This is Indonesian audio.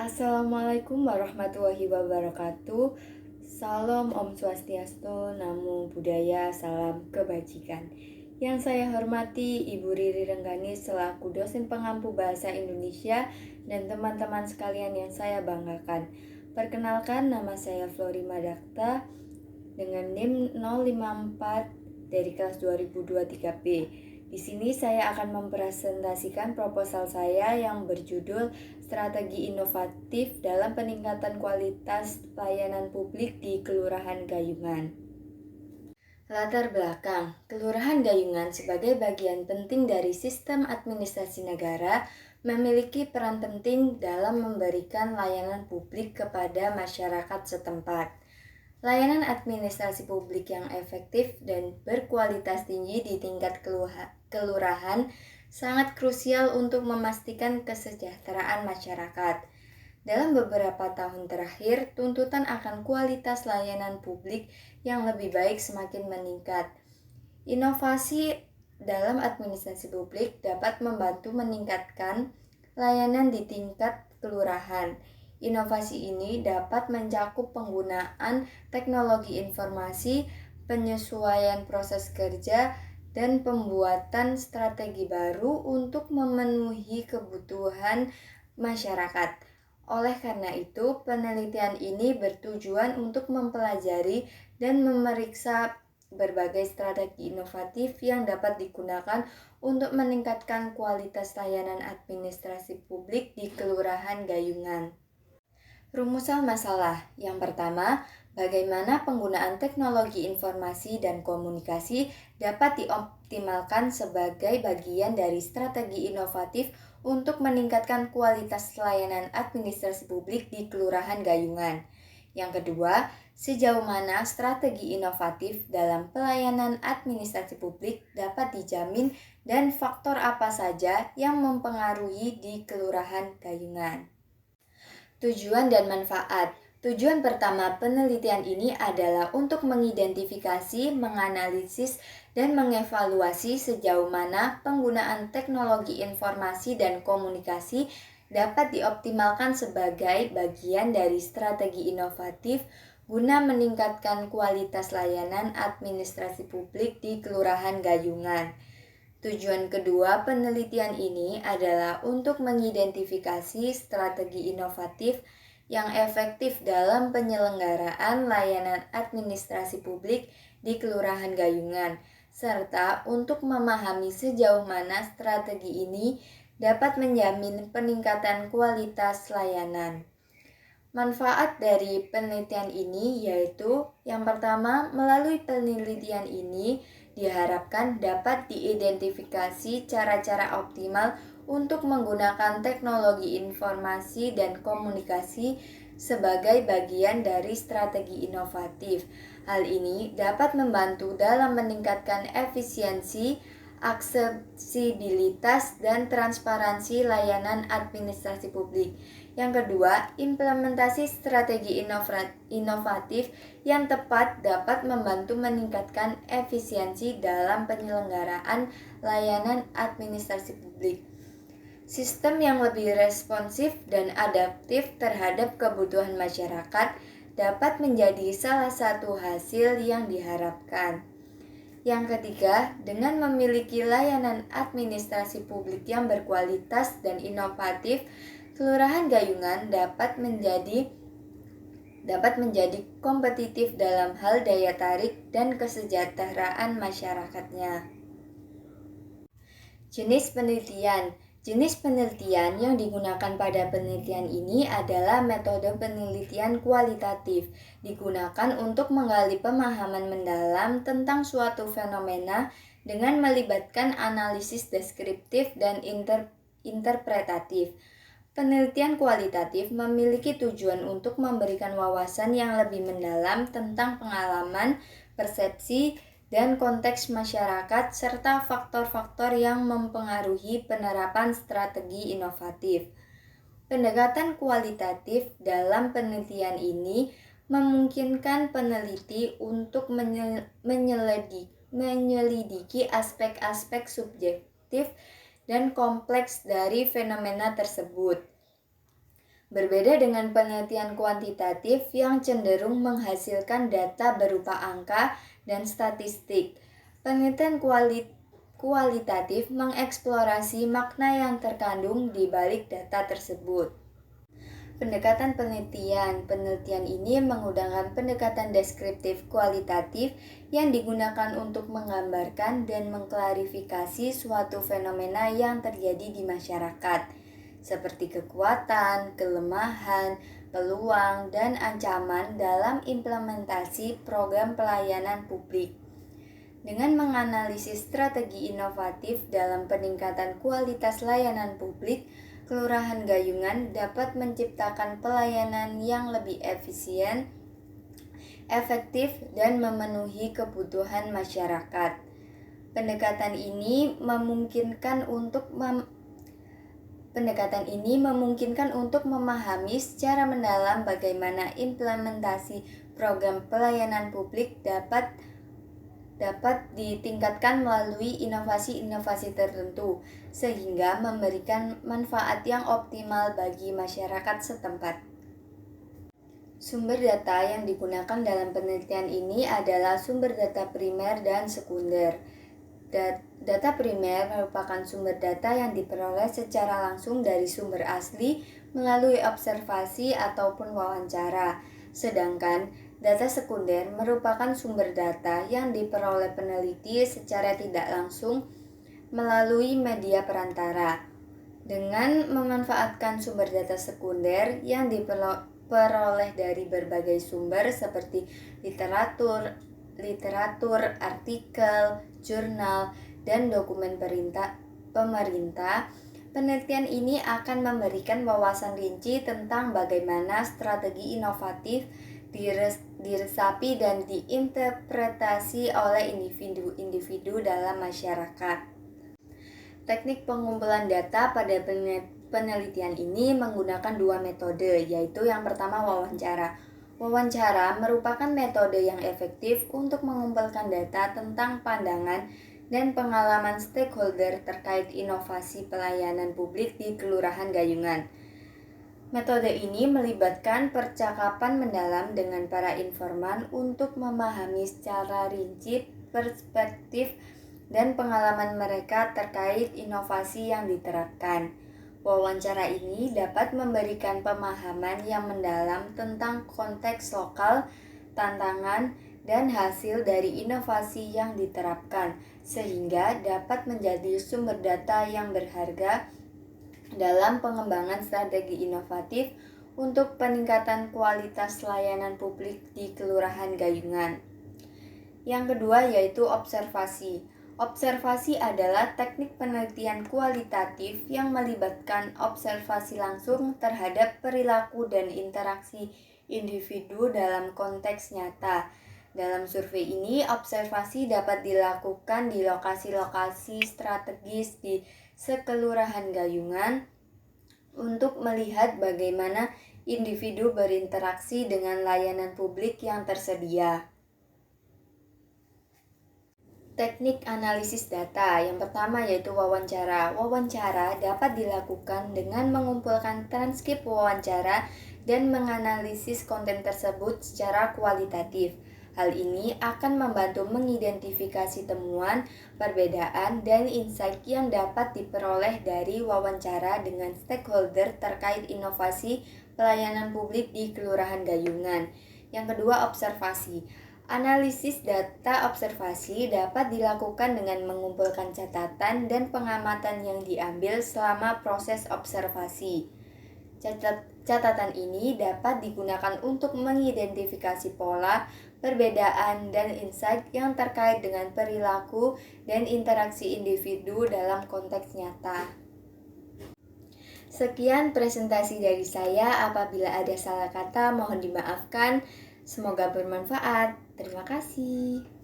Assalamualaikum warahmatullahi wabarakatuh. Salam Om Swastiastu, Namo Buddhaya, salam kebajikan. Yang saya hormati Ibu Riri Renggani selaku dosen pengampu bahasa Indonesia dan teman-teman sekalian yang saya banggakan. Perkenalkan, nama saya Flori Madakta dengan NIM 054 dari kelas 2023B. Di sini saya akan mempresentasikan proposal saya yang berjudul Strategi Inovatif dalam Peningkatan Kualitas Pelayanan Publik di Kelurahan Gayungan. Latar belakang, Kelurahan Gayungan sebagai bagian penting dari sistem administrasi negara memiliki peran penting dalam memberikan layanan publik kepada masyarakat setempat. Layanan administrasi publik yang efektif dan berkualitas tinggi di tingkat kelurahan sangat krusial untuk memastikan kesejahteraan masyarakat. Dalam beberapa tahun terakhir, tuntutan akan kualitas layanan publik yang lebih baik semakin meningkat. Inovasi dalam administrasi publik dapat membantu meningkatkan layanan di tingkat kelurahan. Inovasi ini dapat mencakup penggunaan teknologi informasi, penyesuaian proses kerja, dan pembuatan strategi baru untuk memenuhi kebutuhan masyarakat. Oleh karena itu, penelitian ini bertujuan untuk mempelajari dan memeriksa berbagai strategi inovatif yang dapat digunakan untuk meningkatkan kualitas layanan administrasi publik di Kelurahan Gayungan. Rumusan masalah. Yang pertama, bagaimana penggunaan teknologi informasi dan komunikasi dapat dioptimalkan sebagai bagian dari strategi inovatif untuk meningkatkan kualitas layanan administrasi publik di Kelurahan Gayungan. Yang kedua, sejauh mana strategi inovatif dalam pelayanan administrasi publik dapat dijamin dan faktor apa saja yang mempengaruhi di Kelurahan Gayungan. Tujuan dan manfaat. Tujuan pertama penelitian ini adalah untuk mengidentifikasi, menganalisis, dan mengevaluasi sejauh mana penggunaan teknologi informasi dan komunikasi dapat dioptimalkan sebagai bagian dari strategi inovatif guna meningkatkan kualitas layanan administrasi publik di Kelurahan Gayungan. Tujuan kedua penelitian ini adalah untuk mengidentifikasi strategi inovatif yang efektif dalam penyelenggaraan layanan administrasi publik di Kelurahan Gayungan, serta untuk memahami sejauh mana strategi ini dapat menjamin peningkatan kualitas layanan. Manfaat dari penelitian ini yaitu yang pertama, melalui penelitian ini diharapkan dapat diidentifikasi cara-cara optimal untuk menggunakan teknologi informasi dan komunikasi sebagai bagian dari strategi inovatif. Hal ini dapat membantu dalam meningkatkan efisiensi, aksesibilitas, dan transparansi layanan administrasi publik. Yang kedua, implementasi strategi inovatif yang tepat dapat membantu meningkatkan efisiensi dalam penyelenggaraan layanan administrasi publik. Sistem yang lebih responsif dan adaptif terhadap kebutuhan masyarakat dapat menjadi salah satu hasil yang diharapkan. Yang ketiga, dengan memiliki layanan administrasi publik yang berkualitas dan inovatif, Kelurahan Gayungan dapat menjadi kompetitif dalam hal daya tarik dan kesejahteraan masyarakatnya. Jenis penelitian. Jenis penelitian yang digunakan pada penelitian ini adalah metode penelitian kualitatif, digunakan untuk menggali pemahaman mendalam tentang suatu fenomena dengan melibatkan analisis deskriptif dan interpretatif. Penelitian kualitatif memiliki tujuan untuk memberikan wawasan yang lebih mendalam tentang pengalaman, persepsi, dan konteks masyarakat serta faktor-faktor yang mempengaruhi penerapan strategi inovatif. Pendekatan kualitatif dalam penelitian ini memungkinkan peneliti untuk menyelidiki aspek-aspek subjektif dan kompleks dari fenomena tersebut. Berbeda dengan penelitian kuantitatif yang cenderung menghasilkan data berupa angka dan statistik, penelitian kualitatif mengeksplorasi makna yang terkandung di balik data tersebut. Pendekatan penelitian ini menggunakan pendekatan deskriptif kualitatif yang digunakan untuk menggambarkan dan mengklarifikasi suatu fenomena yang terjadi di masyarakat, seperti kekuatan, kelemahan, peluang, dan ancaman dalam implementasi program pelayanan publik. Dengan menganalisis strategi inovatif dalam peningkatan kualitas layanan publik, Kelurahan Gayungan dapat menciptakan pelayanan yang lebih efisien, efektif, dan memenuhi kebutuhan masyarakat. Pendekatan ini memungkinkan untuk memahami secara mendalam bagaimana implementasi program pelayanan publik dapat ditingkatkan melalui inovasi-inovasi tertentu, sehingga memberikan manfaat yang optimal bagi masyarakat setempat. Sumber data yang digunakan dalam penelitian ini adalah sumber data primer dan sekunder. Data primer merupakan sumber data yang diperoleh secara langsung dari sumber asli melalui observasi ataupun wawancara, sedangkan data sekunder merupakan sumber data yang diperoleh peneliti secara tidak langsung melalui media perantara. Dengan memanfaatkan sumber data sekunder yang diperoleh dari berbagai sumber seperti literatur, artikel, jurnal, dan dokumen pemerintah, penelitian ini akan memberikan wawasan rinci tentang bagaimana strategi inovatif diresapi dan diinterpretasi oleh individu-individu dalam masyarakat. Teknik pengumpulan data pada penelitian ini menggunakan dua metode, yaitu yang pertama wawancara. Wawancara merupakan metode yang efektif untuk mengumpulkan data tentang pandangan dan pengalaman stakeholder terkait inovasi pelayanan publik di Kelurahan Gayungan. Metode ini melibatkan percakapan mendalam dengan para informan untuk memahami secara rinci perspektif dan pengalaman mereka terkait inovasi yang diterapkan. Wawancara ini dapat memberikan pemahaman yang mendalam tentang konteks lokal, tantangan, dan hasil dari inovasi yang diterapkan, sehingga dapat menjadi sumber data yang berharga dalam pengembangan strategi inovatif untuk peningkatan kualitas layanan publik di Kelurahan Gayungan. Yang kedua yaitu observasi. Observasi adalah teknik penelitian kualitatif yang melibatkan observasi langsung terhadap perilaku dan interaksi individu dalam konteks nyata. Dalam survei ini, observasi dapat dilakukan di lokasi-lokasi strategis di sekelurahan Gayungan untuk melihat bagaimana individu berinteraksi dengan layanan publik yang tersedia. Teknik analisis data yang pertama yaitu wawancara. Wawancara dapat dilakukan dengan mengumpulkan transkrip wawancara dan menganalisis konten tersebut secara kualitatif. Hal ini akan membantu mengidentifikasi temuan, perbedaan, dan insight yang dapat diperoleh dari wawancara dengan stakeholder terkait inovasi pelayanan publik di Kelurahan Gayungan. Yang kedua, observasi. Analisis data observasi dapat dilakukan dengan mengumpulkan catatan dan pengamatan yang diambil selama proses observasi. Catatan ini dapat digunakan untuk mengidentifikasi pola, perbedaan, dan insight yang terkait dengan perilaku dan interaksi individu dalam konteks nyata. Sekian presentasi dari saya. Apabila ada salah kata, mohon dimaafkan. Semoga bermanfaat. Terima kasih.